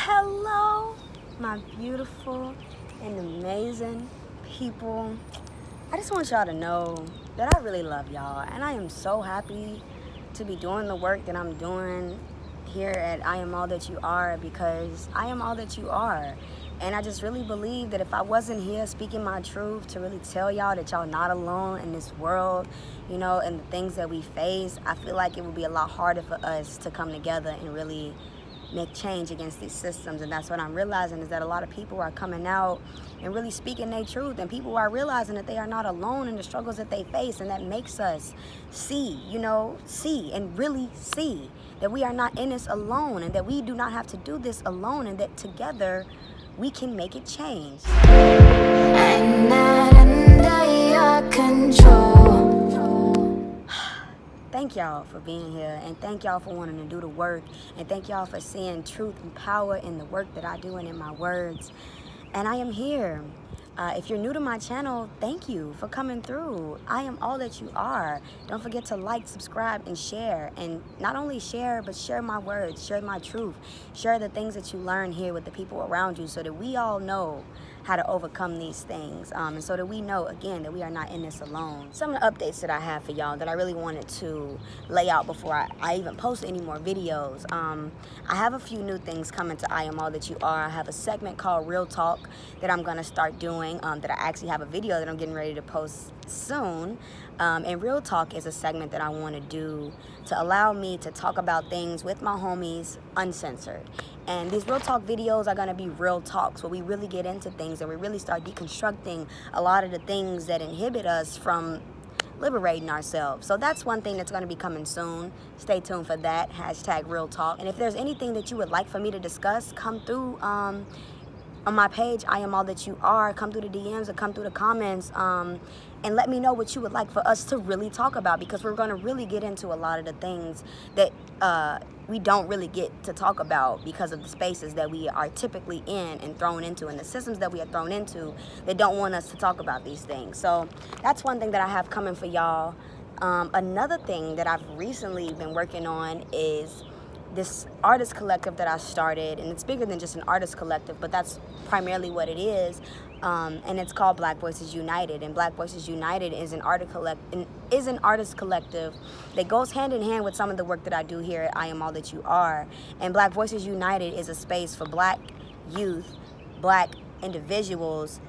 Hello, my beautiful and amazing people. I just want y'all to know that I really love y'all, and I am so happy to be doing the work that I'm doing here at I Am All That You Are, because I am all that you are. And I just really believe that if I wasn't here speaking my truth to really tell y'all that y'all not alone in this world, you know, and the things that we face, I feel like it would be a lot harder for us to come together and really make change against these systems. And that's what I'm realizing, is that a lot of people are coming out and really speaking their truth, and people are realizing that they are not alone in the struggles that they face, and that makes us see and really see that we are not in this alone, and that we do not have to do this alone, and that together we can make it change. I'm not under your control. Thank y'all for being here, and thank y'all for wanting to do the work, and thank y'all for seeing truth and power in the work that I do and in my words. And I am here. If you're new to my channel, thank you for coming through. I am all that you are. Don't forget to like, subscribe, and share. And not only share, but share my words, share my truth, share the things that you learn here with the people around you, so that we all know how to overcome these things, and so that we know, again, that we are not in this alone. Some of the updates that I have for y'all that I really wanted to lay out before I even post any more videos. I have a few new things coming to I Am All That You Are. I have a segment called Real Talk that I'm gonna start doing, that I actually have a video that I'm getting ready to post soon. And Real Talk is a segment that I want to do to allow me to talk about things with my homies uncensored. And these Real Talk videos are going to be real talks where we really get into things and we really start deconstructing a lot of the things that inhibit us from liberating ourselves. So that's one thing that's going to be coming soon. Stay tuned for that. # Real Talk. And if there's anything that you would like for me to discuss, come through on my page, I Am All That You Are. Come through the DMs or come through the comments, and let me know what you would like for us to really talk about, because we're going to really get into a lot of the things that we don't really get to talk about because of the spaces that we are typically in and thrown into, and the systems that we are thrown into that don't want us to talk about these things. So that's one thing that I have coming for y'all. Another thing that I've recently been working on is this artist collective that I started, and it's bigger than just an artist collective, but that's primarily what it is. And it's called Black Voices United. And Black Voices United is an artist collective that goes hand in hand with some of the work that I do here at I Am All That You Are. And Black Voices United is a space for Black youth, Black individuals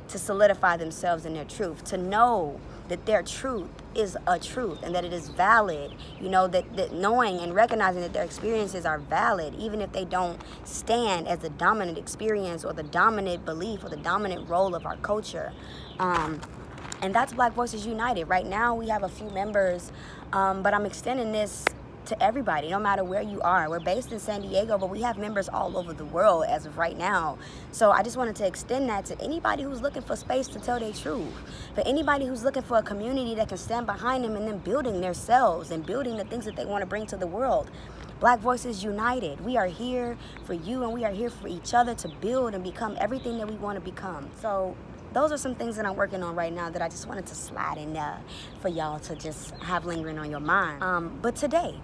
to solidify themselves in their truth, to know that their truth is a truth and that it is valid, you know, that knowing and recognizing that their experiences are valid, even if they don't stand as the dominant experience or the dominant belief or the dominant role of our culture. And that's Black Voices United. Right now we have a few members, but I'm extending this to everybody, no matter where you are. We're based in San Diego, but we have members all over the world as of right now. So I just wanted to extend that to anybody who's looking for space to tell their truth, for anybody who's looking for a community that can stand behind them and then building themselves and building the things that they want to bring to the world. Black Voices United. We are here for you, and we are here for each other to build and become everything that we want to become. So those are some things that I'm working on right now that I just wanted to slide in there for y'all to just have lingering on your mind. But today,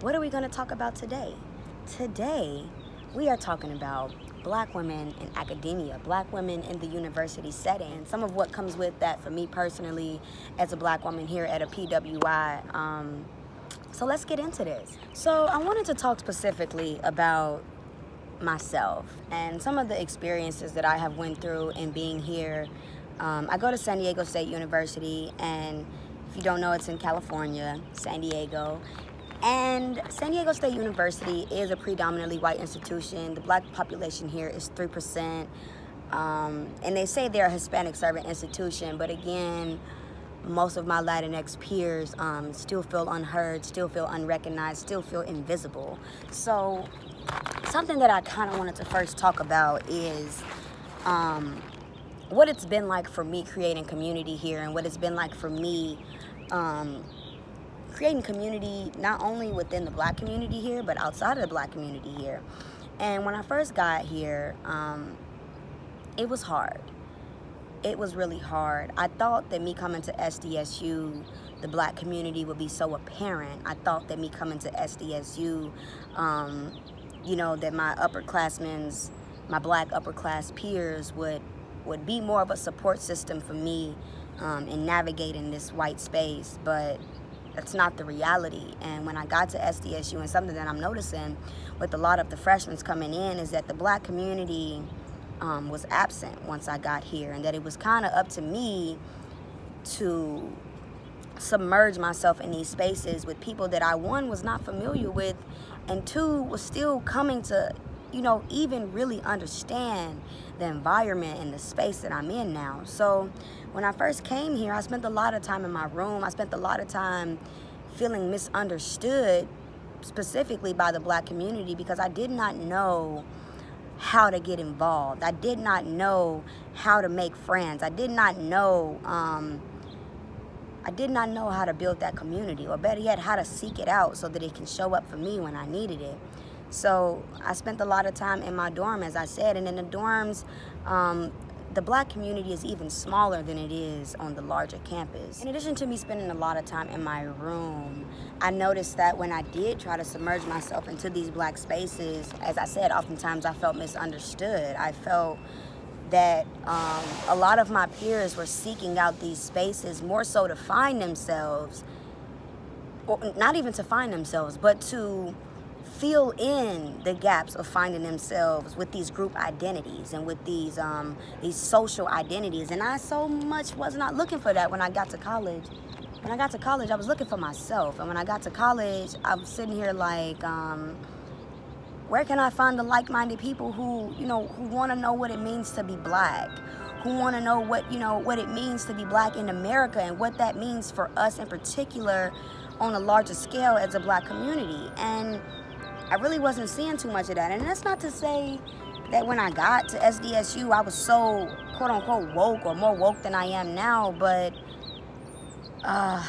what are we going to talk about today? Today, we are talking about Black women in academia, Black women in the university setting, some of what comes with that for me personally as a Black woman here at a PWI. So let's get into this. So I wanted to talk specifically about myself and some of the experiences that I have went through in being here. I go to San Diego State University, and if you don't know, it's in California, San Diego. And San Diego State University is a predominantly white institution. The Black population here is 3%. And they say they're a Hispanic serving institution, but again, most of my Latinx peers still feel unheard, still feel unrecognized, still feel invisible. So something that I kind of wanted to first talk about is what it's been like for me creating community here, and what it's been like for me creating community not only within the Black community here, but outside of the Black community here. And when I first got here, it was hard. It was really hard. I thought that me coming to SDSU, the Black community would be so apparent. I thought that me coming to SDSU that my black upper class peers would be more of a support system for me in navigating this white space, but that's not the reality. And when I got to SDSU, and something that I'm noticing with a lot of the freshmen coming in is that the black community was absent once I got here, and that it was kind of up to me to submerge myself in these spaces with people that I, one, was not familiar with, and two, was still coming to even really understand the environment and the space that I'm in now. So when I first came here, I spent a lot of time in my room. I spent a lot of time feeling misunderstood, specifically by the black community, because I did not know how to get involved. I did not know how to make friends. I did not know how to build that community, or better yet, how to seek it out so that it can show up for me when I needed it. So I spent a lot of time in my dorm, as I said, and in the dorms, the black community is even smaller than it is on the larger campus. In addition to me spending a lot of time in my room, I noticed that when I did try to submerge myself into these black spaces, as I said, oftentimes I felt misunderstood. I felt that a lot of my peers were seeking out these spaces more so to find themselves, or not even to find themselves, but to fill in the gaps of finding themselves with these group identities and with these social identities. And I so much was not looking for that when I got to college. When I got to college, I was looking for myself. And when I got to college, I was sitting here like, where can I find the like-minded people who want to know what it means to be black, who want to know what it means to be black in America, and what that means for us in particular on a larger scale as a black community. And I really wasn't seeing too much of that. And that's not to say that when I got to SDSU, I was so quote-unquote woke, or more woke than I am now, but I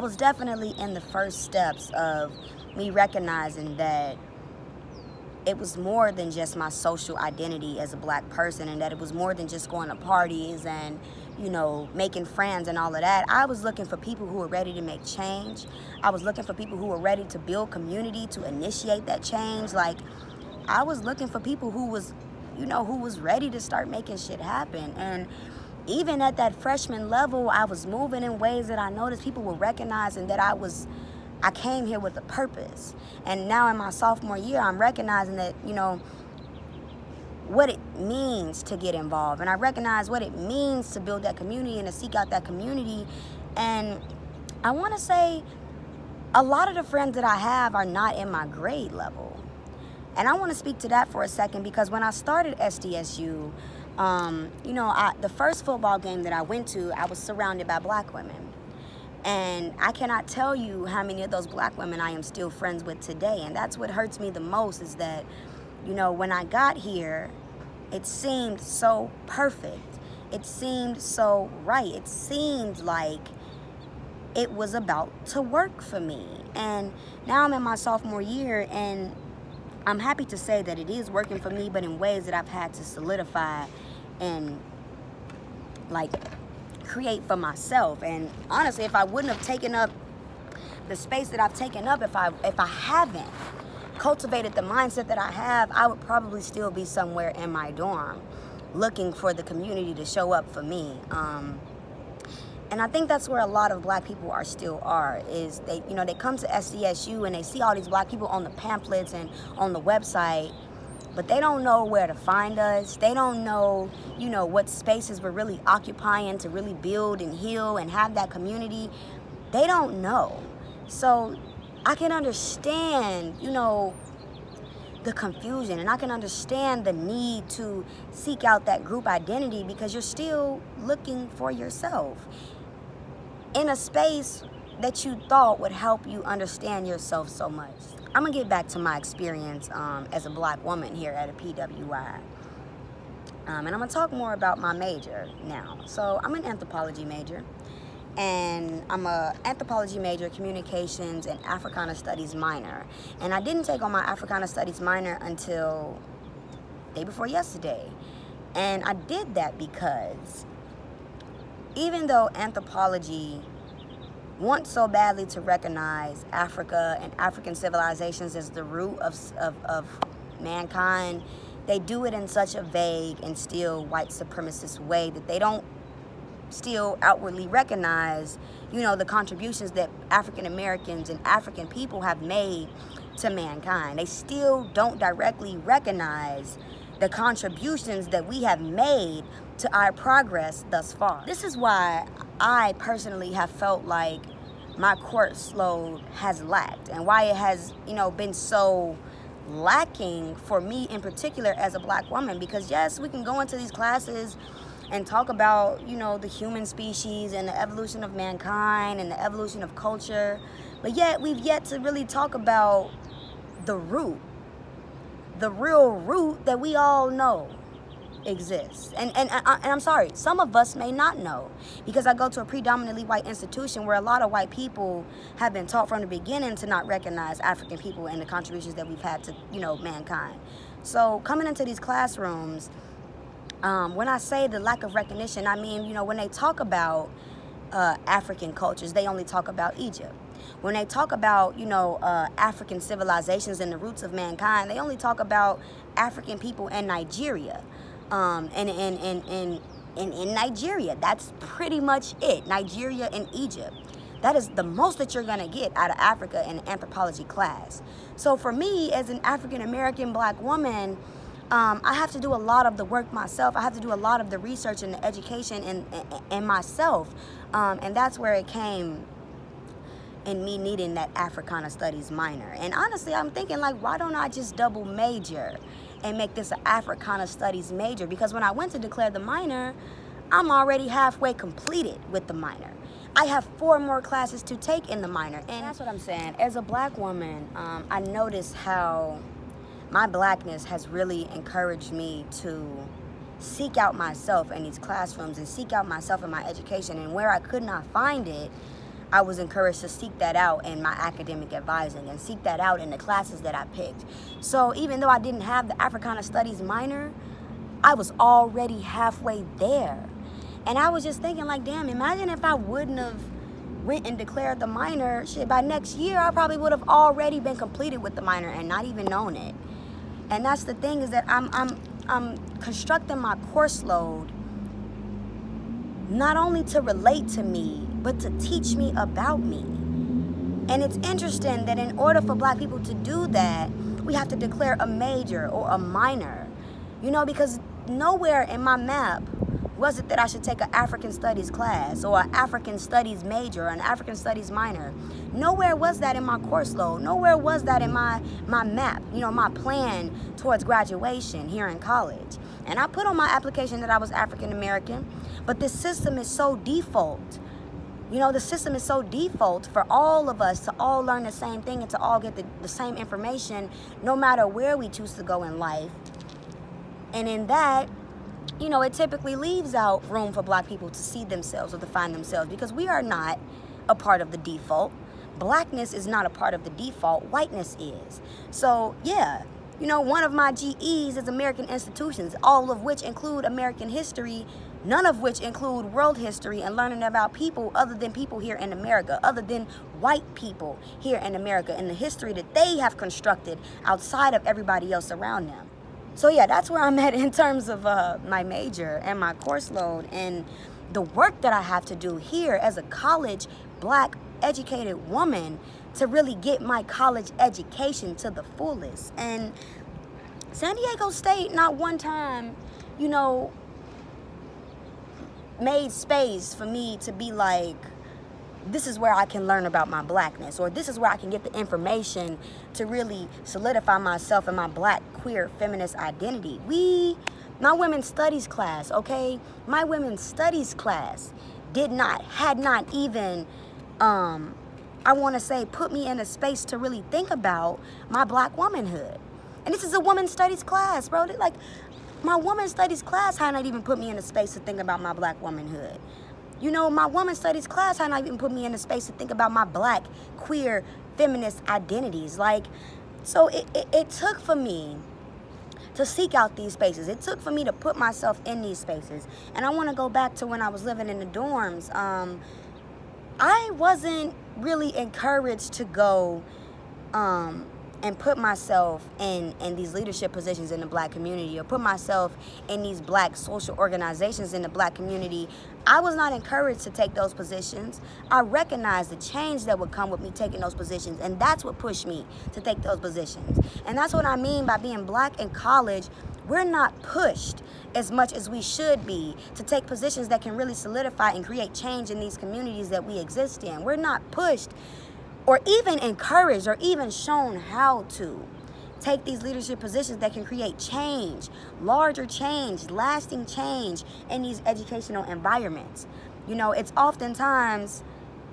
was definitely in the first steps of me recognizing that it was more than just my social identity as a black person, and that it was more than just going to parties and making friends and all of that. I was looking for people who were ready to make change. I was looking for people who were ready to build community, to initiate that change. Like, I was looking for people who was ready to start making shit happen. And even at that freshman level, I was moving in ways that I noticed people were recognizing that I came here with a purpose. And now in my sophomore year, I'm recognizing that, what it means to get involved. And I recognize what it means to build that community and to seek out that community. And I want to say a lot of the friends that I have are not in my grade level. And I want to speak to that for a second, because when I started SDSU, the first football game that I went to, I was surrounded by black women. And I cannot tell you how many of those black women I am still friends with today. And that's what hurts me the most, is that when I got here, it seemed so perfect. It seemed so right. It seemed like it was about to work for me. And now I'm in my sophomore year, and I'm happy to say that it is working for me, but in ways that I've had to solidify and create for myself. And honestly, if I wouldn't have taken up the space that I've taken up, if I haven't cultivated the mindset that I have, I would probably still be somewhere in my dorm looking for the community to show up for me. And I think that's where a lot of black people is they come to SDSU and they see all these black people on the pamphlets and on the website, but they don't know where to find us. They don't know, what spaces we're really occupying to really build and heal and have that community. They don't know. So I can understand, the confusion, and I can understand the need to seek out that group identity, because you're still looking for yourself in a space that you thought would help you understand yourself so much. I'm gonna get back to my experience as a black woman here at a PWI. And I'm gonna talk more about my major now. So I'm an anthropology major, and I'm a anthropology major, communications, and Africana studies minor. And I didn't take on my Africana studies minor until day before yesterday. And I did that because even though anthropology want so badly to recognize Africa and African civilizations as the root of mankind, they do it in such a vague and still white supremacist way that they don't still outwardly recognize, the contributions that African Americans and African people have made to mankind. They still don't directly recognize the contributions that we have made to our progress thus far. This is why I personally have felt like my course load has lacked, and why it has, been so lacking for me in particular as a Black woman. Because yes, we can go into these classes and talk about, the human species and the evolution of mankind and the evolution of culture, but yet we've yet to really talk about the root, the real root that we all know exists. And I'm sorry, some of us may not know, because I go to a predominantly white institution where a lot of white people have been taught from the beginning to not recognize African people and the contributions that we've had to, mankind. So coming into these classrooms, when I say the lack of recognition, I mean, when they talk about African cultures, they only talk about Egypt. When they talk about, African civilizations and the roots of mankind, they only talk about African people in Nigeria. And in Nigeria, that's pretty much it. Nigeria and Egypt. That is the most that you're going to get out of Africa in an anthropology class. So for me, as an African American Black woman, I have to do a lot of the work myself. I have to do a lot of the research and the education in myself. And that's where it came in me needing that Africana Studies minor. And honestly, I'm thinking, like, why don't I just double major and make this an Africana Studies major? Because when I went to declare the minor, I'm already halfway completed with the minor. I have 4 more classes to take in the minor. And that's what I'm saying. As a Black woman, I noticed how my Blackness has really encouraged me to seek out myself in these classrooms and seek out myself in my education. And where I could not find it, I was encouraged to seek that out in my academic advising and seek that out in the classes that I picked. So even though I didn't have the Africana Studies minor, I was already halfway there. And I was just thinking, like, damn, imagine if I wouldn't have went and declared the minor. Shit, by next year, I probably would have already been completed with the minor and not even known it. And that's the thing, is that I'm constructing my course load not only to relate to me, but to teach me about me. And it's interesting that in order for Black people to do that, we have to declare a major or a minor, because nowhere in my map was it that I should take an African Studies class or an African Studies major or an African Studies minor. Nowhere was that in my course load. Nowhere was that in my map, my plan towards graduation here in college. And I put on my application that I was African American, but this system is so default. The system is so default for all of us to all learn the same thing and to all get the same information, no matter where we choose to go in life. And in that, it typically leaves out room for Black people to see themselves or to find themselves, because we are not a part of the default. Blackness is not a part of the default. Whiteness is. So, yeah, one of my GEs is American institutions, all of which include American history, none of which include world history and learning about people other than people here in America, other than white people here in America, and the history that they have constructed outside of everybody else around them. So yeah, that's where I'm at in terms of my major and my course load and the work that I have to do here as a college Black educated woman to really get my college education to the fullest. And San Diego State not one time, made space for me to be like, this is where I can learn about my Blackness, or this is where I can get the information to really solidify myself in my Black, queer, feminist identity. My women's studies class, okay? My women's studies class had not even, I want to say, put me in a space to really think about my Black womanhood. And this is a women's studies class, bro. Like, my women's studies class had not even put me in a space to think about my Black womanhood. My women's studies class had not even put me in a space to think about my Black, queer, feminist identities. Like, so it took for me to seek out these spaces. It took for me to put myself in these spaces. And I want to go back to when I was living in the dorms. I wasn't really encouraged to go and put myself in these leadership positions in the black community, or put myself in these black social organizations in the black community. I was not encouraged to take those positions. I recognized the change that would come with me taking those positions, and that's what pushed me to take those positions. And that's what I mean by being black in college. We're not pushed as much as we should be to take positions that can really solidify and create change in these communities that we exist in. We're not pushed or even encouraged or even shown how to take these leadership positions that can create change, larger change, lasting change in these educational environments. You know, it's oftentimes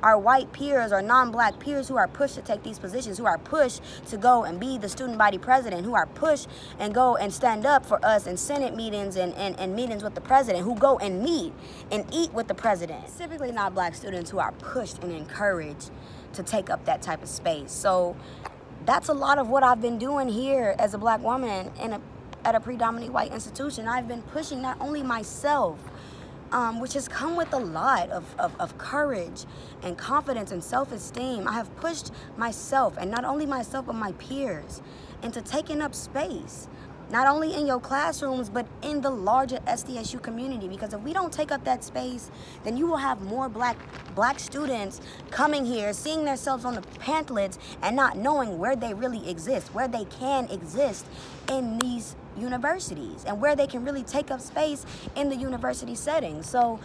our white peers or non-black peers who are pushed to take these positions, who are pushed to go and be the student body president, who are pushed and go and stand up for us in Senate meetings and meetings with the president, who go and meet and eat with the president. Specifically not black students who are pushed and encouraged to take up that type of space. So that's a lot of what I've been doing here as a black woman at a predominantly white institution. I've been pushing not only myself, which has come with a lot of courage and confidence and self-esteem. I have pushed myself, and not only myself, but my peers, into taking up space, not only in your classrooms, but in the larger SDSU community. Because if we don't take up that space, then you will have more black students coming here, seeing themselves on the pamphlets and not knowing where they really exist, where they can exist in these universities, and where they can really take up space in the university setting. So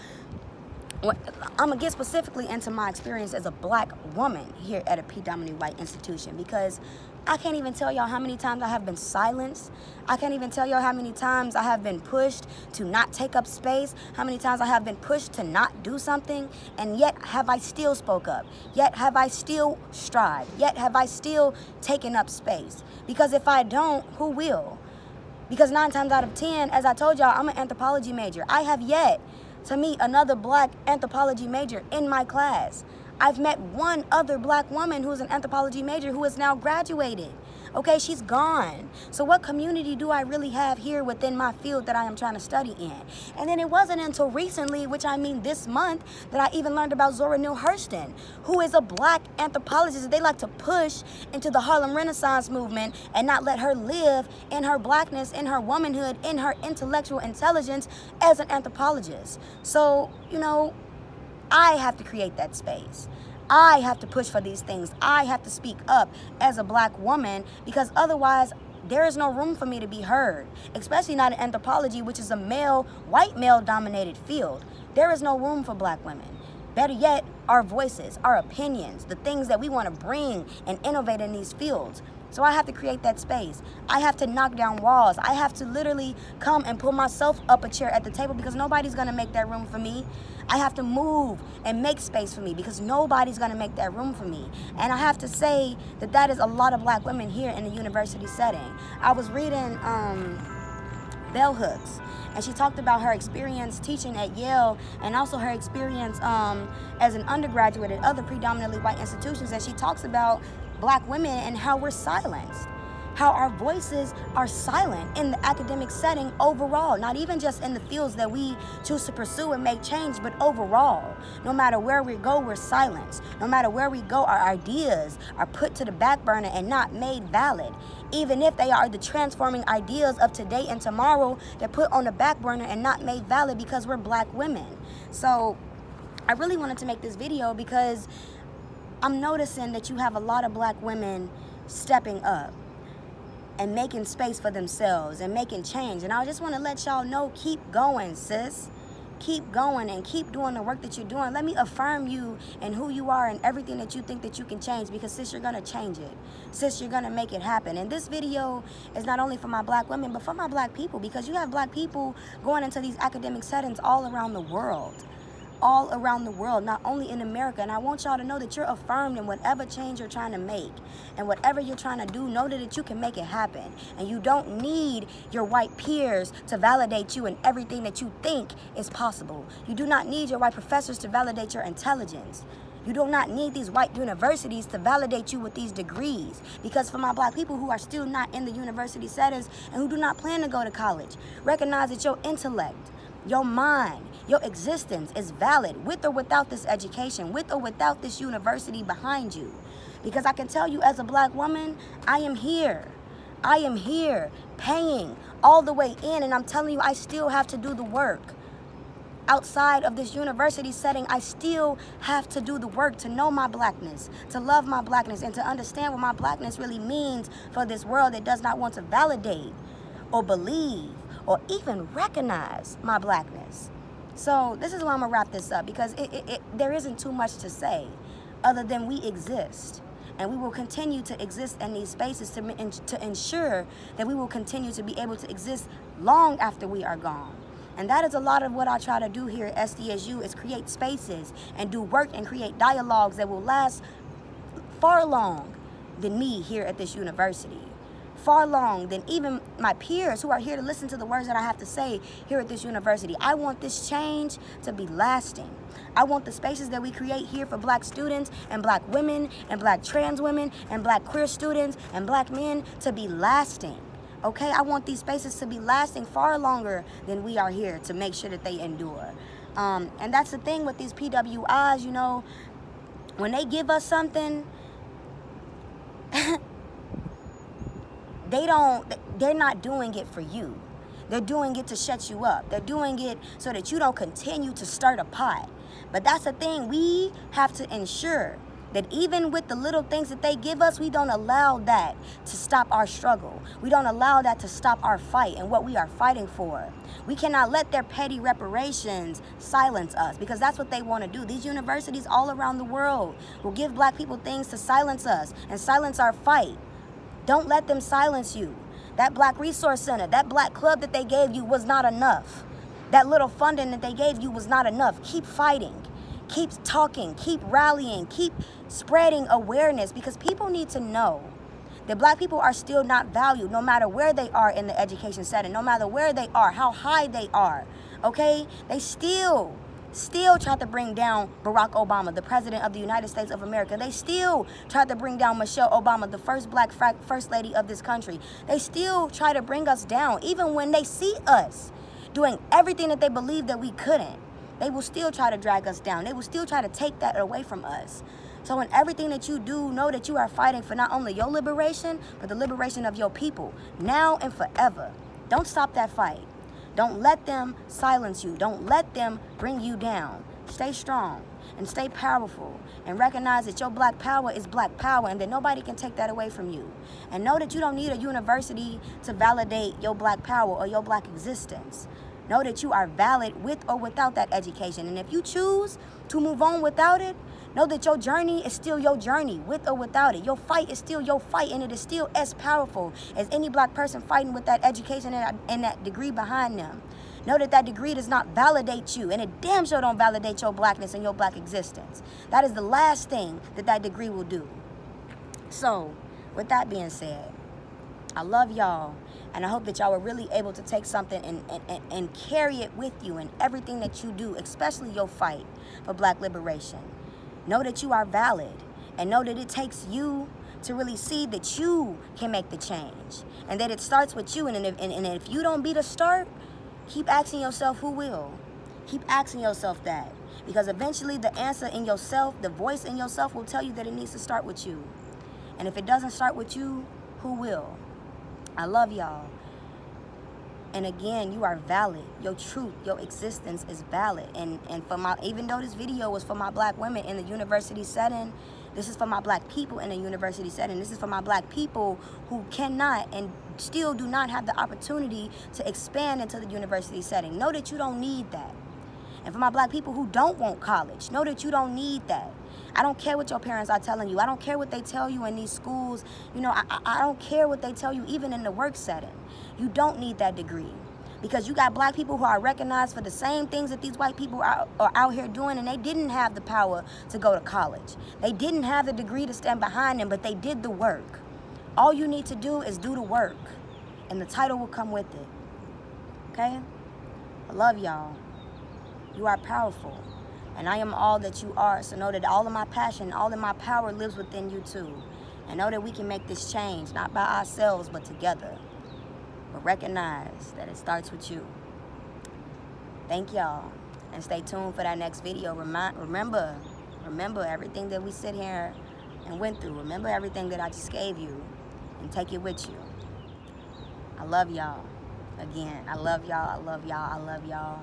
I'm gonna get specifically into my experience as a black woman here at a predominantly white institution, because I can't even tell y'all how many times I have been silenced. I can't even tell y'all how many times I have been pushed to not take up space, how many times I have been pushed to not do something, and yet have I still spoke up, yet have I still strived, yet have I still taken up space. Because if I don't, who will? Because 9 times out of 10, as I told y'all, I'm an anthropology major. I have yet to meet another black anthropology major in my class. I've met one other black woman who's an anthropology major who is now graduated. Okay, she's gone. So what community do I really have here within my field that I am trying to study in? And then it wasn't until recently, which I mean this month, that I even learned about Zora Neale Hurston, who is a black anthropologist that they like to push into the Harlem Renaissance movement and not let her live in her blackness, in her womanhood, in her intellectual intelligence as an anthropologist. So, you know, I have to create that space. I have to push for these things. I have to speak up as a black woman, because otherwise there is no room for me to be heard, especially not in anthropology, which is a white male dominated field. There is no room for black women. Better yet, our voices, our opinions, the things that we want to bring and innovate in these fields. So I have to create that space. I have to knock down walls. I have to literally come and pull myself up a chair at the table, because nobody's going to make that room for me. I have to move and make space for me, because nobody's going to make that room for me. And I have to say that that is a lot of black women here in the university setting. I was reading Bell Hooks, and she talked about her experience teaching at Yale, and also her experience as an undergraduate at other predominantly white institutions. And she talks about black women and how we're silenced, how our voices are silent in the academic setting overall, not even just in the fields that we choose to pursue and make change, but overall. No matter where we go, we're silenced. No matter where we go, our ideas are put to the back burner and not made valid. Even if they are the transforming ideas of today and tomorrow, they're put on the back burner and not made valid because we're black women. So I really wanted to make this video because I'm noticing that you have a lot of black women stepping up and making space for themselves and making change. And I just want to let y'all know, keep going, sis. Keep going and keep doing the work that you're doing. Let me affirm you and who you are and everything that you think that you can change, because sis, you're going to change it. Sis, you're going to make it happen. And this video is not only for my black women, but for my black people, because you have black people going into these academic settings all around the world. All around the world, not only in America. And I want y'all to know that you're affirmed in whatever change you're trying to make, and whatever you're trying to do, know that you can make it happen. And you don't need your white peers to validate you in everything that you think is possible. You do not need your white professors to validate your intelligence. You do not need these white universities to validate you with these degrees. Because for my black people who are still not in the university settings and who do not plan to go to college, recognize that your intellect, Your mind, your existence is valid with or without this education, with or without this university behind you. Because I can tell you as a black woman, I am here. I am here paying all the way in, and I'm telling you, I still have to do the work. Outside of this university setting, I still have to do the work to know my blackness, to love my blackness, and to understand what my blackness really means for this world that does not want to validate or believe or even recognize my blackness. So this is why I'm gonna wrap this up, because there isn't too much to say other than we exist. And we will continue to exist in these spaces to ensure that we will continue to be able to exist long after we are gone. And that is a lot of what I try to do here at SDSU, is create spaces and do work and create dialogues that will last far long than me here at this university. Far long than even my peers who are here to listen to the words that I have to say here at this university. I want this change to be lasting. I want the spaces that we create here for black students and black women and black trans women and black queer students and black men to be lasting. Okay, I want these spaces to be lasting far longer than we are here, to make sure that they endure. And that's the thing with these PWIs, you know, when they give us something, they're not doing it for you. They're doing it to shut you up. They're doing it so that you don't continue to stir the pot. But that's the thing, we have to ensure that even with the little things that they give us, we don't allow that to stop our struggle. We don't allow that to stop our fight and what we are fighting for. We cannot let their petty reparations silence us, because that's what they want to do. These universities all around the world will give black people things to silence us and silence our fight. Don't let them silence you. That Black Resource Center, that black club that they gave you was not enough. That little funding that they gave you was not enough. Keep fighting. Keep talking, keep rallying, keep spreading awareness, because people need to know that black people are still not valued, no matter where they are in the education setting, no matter where they are, how high they are, okay? They still tried to bring down Barack Obama, the president of the United States of America. They still tried to bring down Michelle Obama, the first black first lady of this country. They still try to bring us down, even when they see us doing everything that they believe that we couldn't. They will still try to drag us down. They will still try to take that away from us. So in everything that you do, know that you are fighting for not only your liberation, but the liberation of your people, now and forever. Don't stop that fight. Don't let them silence you. Don't let them bring you down. Stay strong and stay powerful, and recognize that your black power is black power, and that nobody can take that away from you. And know that you don't need a university to validate your black power or your black existence. Know that you are valid with or without that education. And if you choose to move on without it, know that your journey is still your journey, with or without it. Your fight is still your fight, and it is still as powerful as any black person fighting with that education and that degree behind them. Know that that degree does not validate you, and it damn sure don't validate your blackness and your black existence. That is the last thing that that degree will do. So, with that being said, I love y'all. And I hope that y'all were really able to take something and carry it with you in everything that you do, especially your fight for black liberation. Know that you are valid, and know that it takes you to really see that you can make the change, and that it starts with you. And if you don't be the start, keep asking yourself who will. Keep asking yourself that, because eventually the answer in yourself, the voice in yourself, will tell you that it needs to start with you. And if it doesn't start with you, who will? I love y'all. And again, you are valid. Your truth, your existence is valid. And for my, even though this video was for my black women in the university setting, this is for my black people in the university setting. This is for my black people who cannot and still do not have the opportunity to expand into the university setting. Know that you don't need that. And for my black people who don't want college, know that you don't need that. I don't care what your parents are telling you. I don't care what they tell you in these schools. You know, I don't care what they tell you even in the work setting. You don't need that degree, because you got black people who are recognized for the same things that these white people are out here doing, and they didn't have the power to go to college. They didn't have the degree to stand behind them, but they did the work. All you need to do is do the work, and the title will come with it. Okay? I love y'all. You are powerful. And I am all that you are. So know that all of my passion, all of my power lives within you too. And know that we can make this change, not by ourselves, but together. But recognize that it starts with you. Thank y'all. And stay tuned for that next video. Remember everything that we sit here and went through. Remember everything that I just gave you, and take it with you. I love y'all. Again, I love y'all. I love y'all. I love y'all.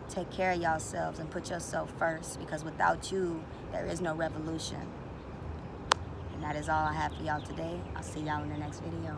Take care of yourselves and put yourself first, because without you, there is no revolution. And that is all I have for y'all today. I'll see y'all in the next video.